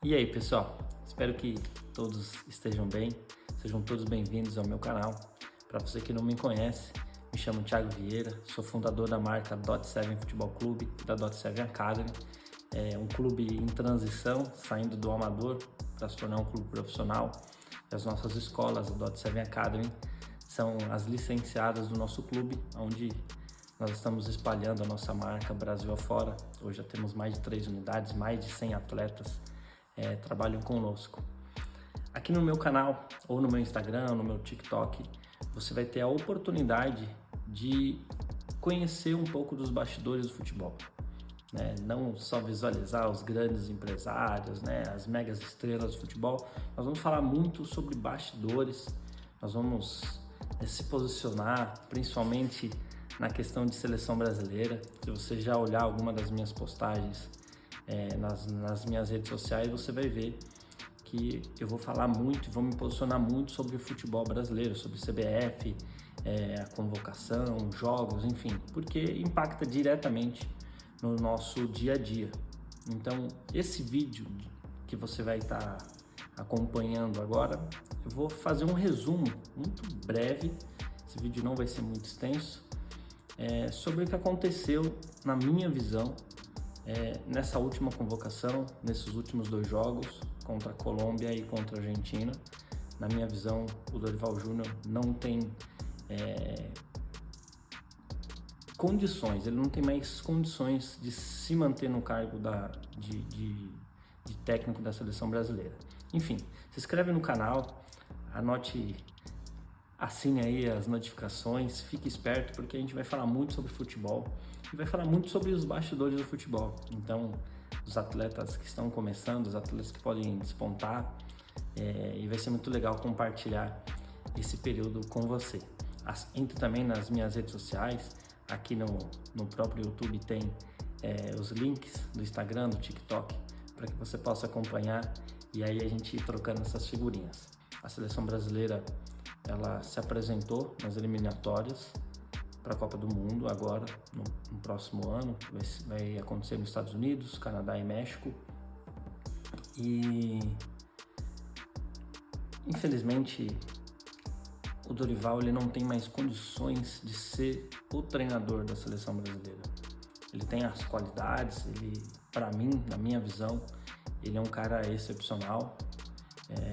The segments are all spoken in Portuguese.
E aí, pessoal? Espero que todos estejam bem, sejam todos bem-vindos ao meu canal. Para você que não me conhece, me chamo Thiago Vieira, sou fundador da marca Dot7 Futebol Clube e da Dot7 Academy. É um clube em transição, saindo do amador para se tornar um clube profissional. E as nossas escolas, a Dot7 Academy, são as licenciadas do nosso clube, onde nós estamos espalhando a nossa marca Brasil afora. Hoje já temos mais de 3 unidades, mais de 100 atletas trabalham conosco. Aqui no meu canal, ou no meu Instagram, ou no meu TikTok, você vai ter a oportunidade de conhecer um pouco dos bastidores do futebol. Não só visualizar os grandes empresários, as megas estrelas do futebol. Nós vamos falar muito sobre bastidores, nós vamos se posicionar principalmente na questão de seleção brasileira. Se você já olhar alguma das minhas postagens nas minhas redes sociais, você vai ver que eu vou falar muito e vou me posicionar muito sobre o futebol brasileiro, sobre CBF, a convocação, jogos, enfim, porque impacta diretamente no nosso dia a dia. Então, esse vídeo que você vai estar acompanhando agora, eu vou fazer um resumo muito breve, esse vídeo não vai ser muito extenso, sobre o que aconteceu na minha visão nessa última convocação, nesses últimos 2 jogos, contra a Colômbia e contra a Argentina. Na minha visão, o Dorival Júnior não tem condições, ele não tem mais condições de se manter no cargo de técnico da seleção brasileira. Enfim, se inscreve no canal, assine aí as notificações, fique esperto, porque a gente vai falar muito sobre futebol e vai falar muito sobre os bastidores do futebol. Então, os atletas que estão começando, os atletas que podem despontar, e vai ser muito legal compartilhar esse período com você. Entre também nas minhas redes sociais, aqui no próprio YouTube tem os links do Instagram, do TikTok, para que você possa acompanhar e aí a gente ir trocando essas figurinhas. A seleção brasileira, ela se apresentou nas eliminatórias para a Copa do Mundo agora, no próximo ano, vai acontecer nos Estados Unidos, Canadá e México. E infelizmente o Dorival ele não tem mais condições de ser o treinador da seleção brasileira. Ele tem as qualidades, para mim, na minha visão, ele é um cara excepcional.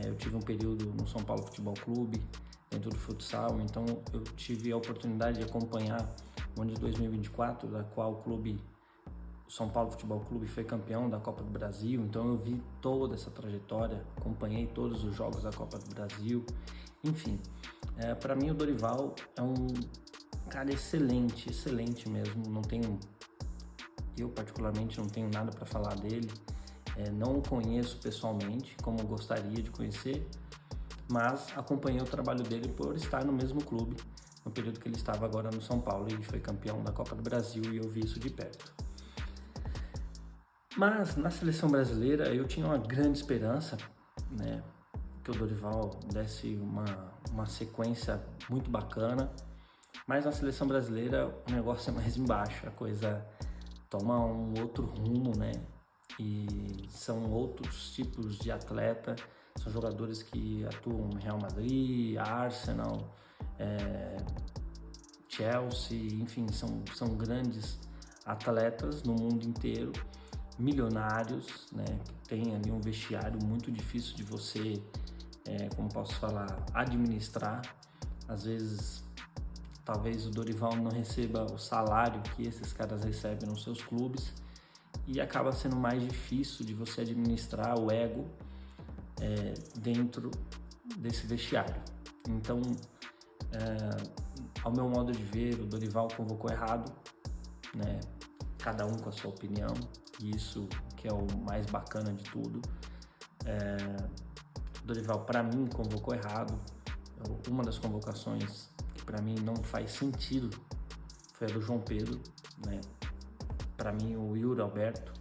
Eu tive um período no São Paulo Futebol Clube, dentro do futsal, então eu tive a oportunidade de acompanhar o ano de 2024, da qual o São Paulo Futebol Clube foi campeão da Copa do Brasil, então eu vi toda essa trajetória, acompanhei todos os jogos da Copa do Brasil, enfim, para mim o Dorival é um cara excelente, excelente mesmo, eu particularmente não tenho nada para falar dele, não o conheço pessoalmente, como eu gostaria de conhecer, mas acompanhei o trabalho dele por estar no mesmo clube, no período que ele estava agora no São Paulo, e ele foi campeão da Copa do Brasil e eu vi isso de perto. Mas na seleção brasileira eu tinha uma grande esperança, que o Dorival desse uma sequência muito bacana, mas na seleção brasileira o negócio é mais embaixo, a coisa toma um outro rumo, e são outros tipos de atleta. São jogadores que atuam no Real Madrid, Arsenal, Chelsea, enfim, são grandes atletas no mundo inteiro, milionários, que tem ali um vestiário muito difícil de você, como posso falar, administrar. Às vezes, talvez o Dorival não receba o salário que esses caras recebem nos seus clubes e acaba sendo mais difícil de você administrar o ego dentro desse vestiário. Então, ao meu modo de ver, o Dorival convocou errado, cada um com a sua opinião, e isso que é o mais bacana de tudo. O Dorival, para mim, convocou errado. Uma das convocações que para mim não faz sentido foi a do João Pedro, Para mim, o Yuri Alberto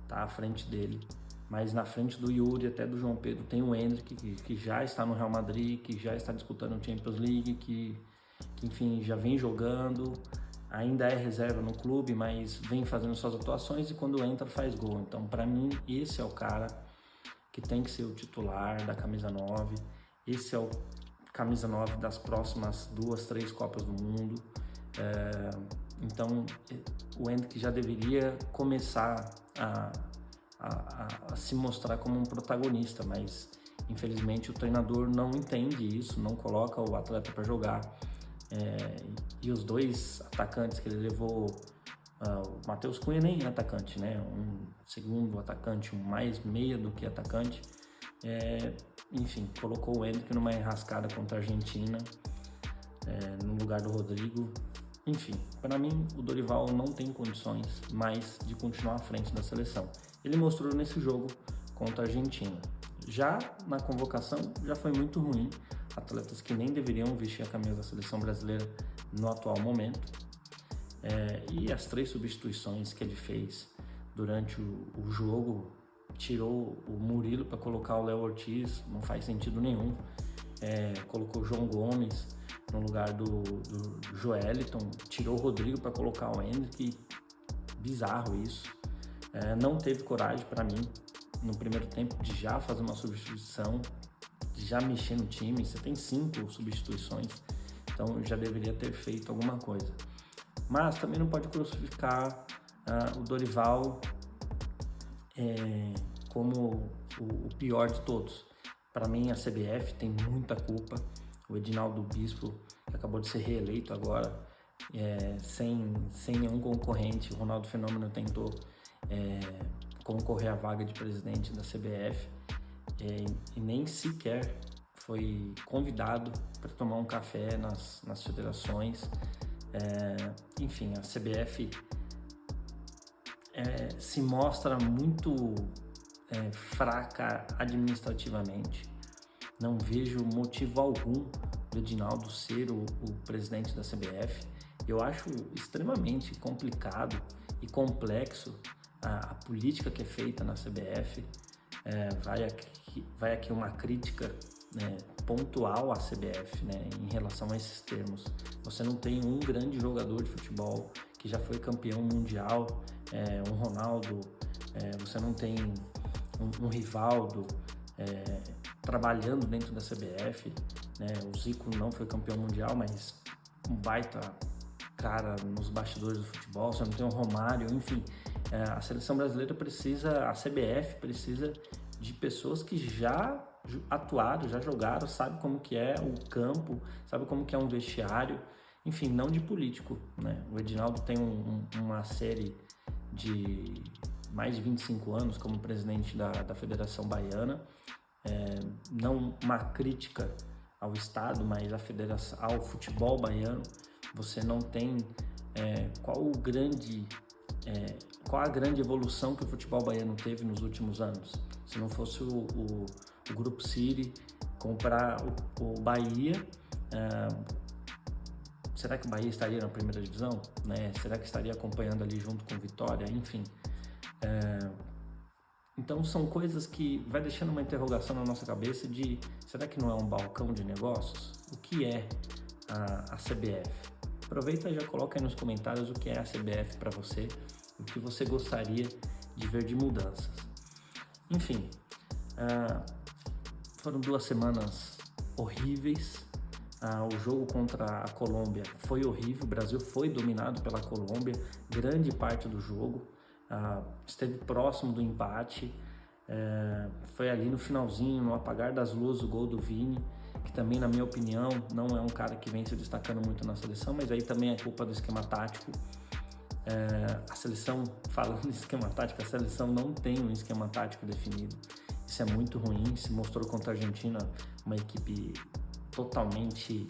tá à frente dele. Mas na frente do Yuri, até do João Pedro, tem o Endrick, que já está no Real Madrid, que já está disputando o Champions League, que enfim, já vem jogando, ainda é reserva no clube, mas vem fazendo suas atuações e quando entra faz gol. Então, para mim, esse é o cara que tem que ser o titular da camisa 9. Esse é o camisa 9 das próximas 2, 3 Copas do Mundo. Então o Endrick já deveria começar a se mostrar como um protagonista, mas infelizmente o treinador não entende isso, não coloca o atleta para jogar. E os dois atacantes que ele levou, o Matheus Cunha nem é atacante, né? Um segundo atacante, um mais meia do que atacante. Enfim, colocou o Endrick numa enrascada contra a Argentina, no lugar do Rodrigo. Enfim, para mim o Dorival não tem condições mais de continuar à frente da seleção. Ele mostrou nesse jogo contra a Argentina. Já na convocação já foi muito ruim, atletas que nem deveriam vestir a camisa da seleção brasileira no atual momento. E as 3 substituições que ele fez durante o jogo, tirou o Murilo para colocar o Léo Ortiz, não faz sentido nenhum. Colocou o João Gomes no lugar do Joeliton, tirou o Rodrigo para colocar o Endrick. Bizarro isso. Não teve coragem, para mim, no primeiro tempo, de já fazer uma substituição, de já mexer no time. Você tem 5 substituições, então já deveria ter feito alguma coisa. Mas também não pode crucificar o Dorival como o pior de todos. Para mim, a CBF tem muita culpa. O Edinaldo Bispo, que acabou de ser reeleito agora, sem nenhum concorrente. O Ronaldo Fenômeno tentou concorrer à vaga de presidente da CBF e nem sequer foi convidado para tomar um café nas federações. Enfim, a CBF se mostra muito fraca administrativamente. Não vejo motivo algum do Edinaldo ser o presidente da CBF. Eu acho extremamente complicado e complexo a política que é feita na CBF. Vai aqui uma crítica, né, pontual à CBF, né, em relação a esses termos. Você não tem um grande jogador de futebol que já foi campeão mundial, um Ronaldo, você não tem um Rivaldo trabalhando dentro da CBF, né? O Zico não foi campeão mundial, mas um baita cara nos bastidores do futebol. Você não tem um Romário, enfim. A seleção brasileira a CBF precisa de pessoas que já atuaram, já jogaram, sabe como que é o campo, sabe como que é um vestiário, enfim, não de político, né? O Edinaldo tem uma série de mais de 25 anos como presidente da Federação Baiana. Não uma crítica ao Estado, mas ao futebol baiano. Você não tem qual a grande evolução que o futebol baiano teve nos últimos anos. Se não fosse o Grupo City comprar o Bahia, será que o Bahia estaria na primeira divisão? Né? Será que estaria acompanhando ali junto com o Vitória? Enfim. Então são coisas que vai deixando uma interrogação na nossa cabeça de: será que não é um balcão de negócios? O que é a CBF? Aproveita e já coloca aí nos comentários o que é a CBF para você, o que você gostaria de ver de mudanças. Enfim, foram 2 semanas horríveis. O jogo contra a Colômbia foi horrível, o Brasil foi dominado pela Colômbia grande parte do jogo. Esteve próximo do empate, foi ali no finalzinho, no apagar das luzes, o gol do Vini, que também, na minha opinião, não é um cara que vem se destacando muito na seleção, mas aí também é culpa do esquema tático. A seleção, falando em esquema tático, a seleção não tem um esquema tático definido. Isso é muito ruim. Se mostrou contra a Argentina uma equipe totalmente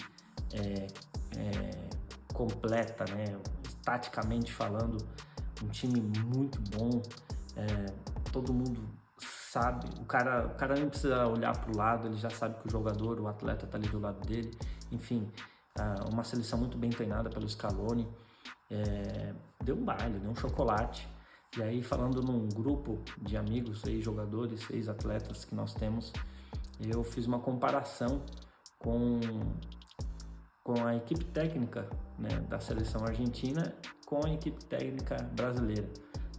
completa, né? Taticamente falando, um time muito bom. Todo mundo sabe, o cara nem precisa olhar para o lado, ele já sabe que o atleta está ali do lado dele. Enfim, uma seleção muito bem treinada pelo Scaloni. Deu um baile, deu um chocolate. E aí, falando num grupo de amigos, ex-jogadores, ex-atletas que nós temos, eu fiz uma comparação com a equipe técnica, né, da seleção argentina com a equipe técnica brasileira.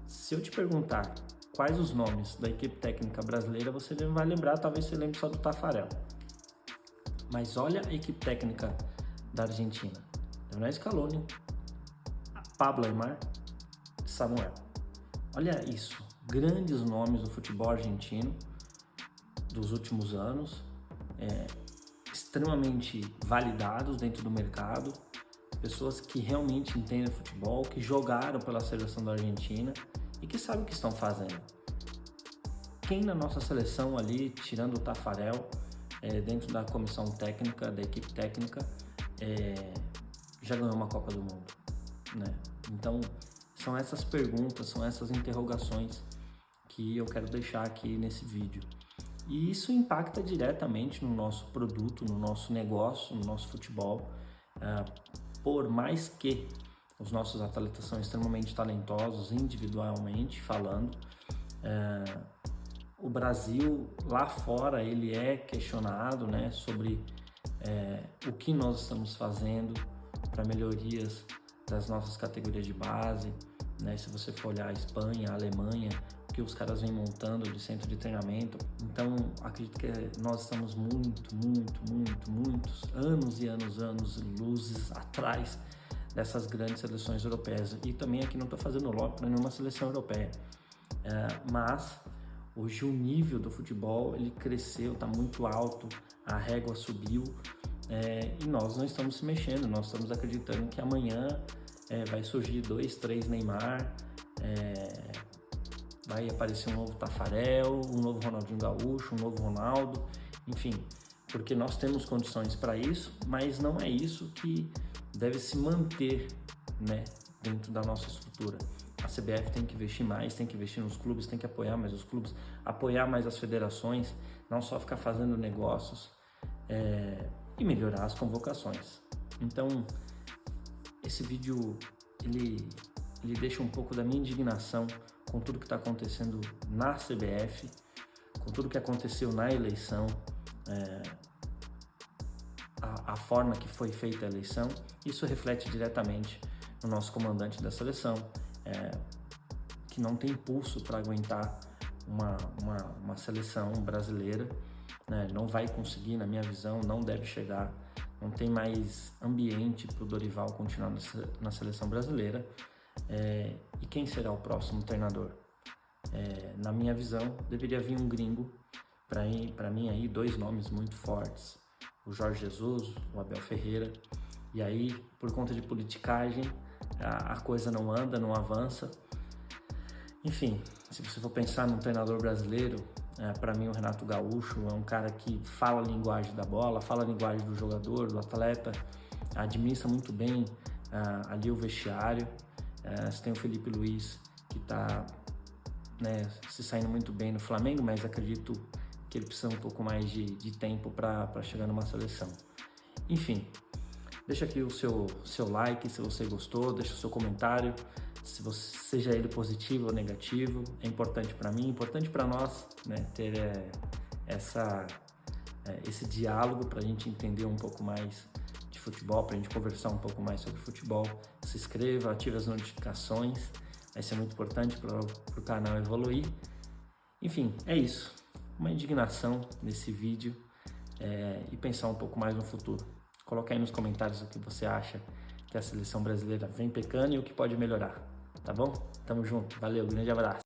Se eu te perguntar quais os nomes da equipe técnica brasileira, você não vai lembrar, talvez você lembre só do Taffarel. Mas olha a equipe técnica da Argentina. Lionel Scaloni, Pablo Aimar, Samuel. Olha isso, grandes nomes do futebol argentino dos últimos anos, extremamente validados dentro do mercado, pessoas que realmente entendem futebol, que jogaram pela seleção da Argentina e que sabem o que estão fazendo. Quem na nossa seleção ali, tirando o Taffarel, dentro da comissão técnica, da equipe técnica, já ganhou uma Copa do Mundo, né? Então, são essas perguntas, são essas interrogações que eu quero deixar aqui nesse vídeo. E isso impacta diretamente no nosso produto, no nosso negócio, no nosso futebol. Por mais que os nossos atletas são extremamente talentosos, individualmente falando, o Brasil lá fora ele é questionado, né, sobre o que nós estamos fazendo para melhorias das nossas categorias de base, né? Se você for olhar a Espanha, a Alemanha, o que os caras vêm montando de centro de treinamento. Então, acredito que nós estamos muitos anos e anos luzes atrás dessas grandes seleções europeias. E também aqui não estou fazendo lobby para nenhuma seleção europeia, mas hoje o nível do futebol ele cresceu, está muito alto, a régua subiu. E nós não estamos se mexendo, nós estamos acreditando que amanhã vai surgir 2, 3 Neymar, vai aparecer um novo Taffarel, um novo Ronaldinho Gaúcho, um novo Ronaldo, enfim, porque nós temos condições para isso, mas não é isso que deve se manter, né, dentro da nossa estrutura. A CBF tem que investir mais, tem que investir nos clubes, tem que apoiar mais os clubes, apoiar mais as federações, não só ficar fazendo negócios, e melhorar as convocações. Então, esse vídeo ele deixa um pouco da minha indignação com tudo que está acontecendo na CBF, com tudo que aconteceu na eleição, a forma que foi feita a eleição. Isso reflete diretamente no nosso comandante da seleção, que não tem pulso para aguentar uma seleção brasileira, né? Não vai conseguir, na minha visão, não deve chegar, não tem mais ambiente para o Dorival continuar na seleção brasileira. E quem será o próximo treinador? Na minha visão, deveria vir um gringo. Para mim aí 2 nomes muito fortes, o Jorge Jesus, o Abel Ferreira. E aí, por conta de politicagem, a coisa não anda, não avança. Enfim, se você for pensar num treinador brasileiro, para mim o Renato Gaúcho é um cara que fala a linguagem da bola, fala a linguagem do jogador, do atleta, administra muito bem ali o vestiário. Você tem o Felipe Luiz, que está, né, se saindo muito bem no Flamengo, mas acredito que ele precisa um pouco mais de tempo para chegar numa seleção. Enfim, deixa aqui o seu like se você gostou, deixa o seu comentário, seja ele positivo ou negativo. É importante para mim, importante para nós, né, ter esse diálogo para a gente entender um pouco mais de futebol, para a gente conversar um pouco mais sobre futebol. Se inscreva, ative as notificações, vai ser muito importante para o canal evoluir. Enfim, é isso. Uma indignação nesse vídeo, e pensar um pouco mais no futuro. Coloca aí nos comentários o que você acha que a seleção brasileira vem pecando e o que pode melhorar, tá bom? Tamo junto, valeu, grande abraço.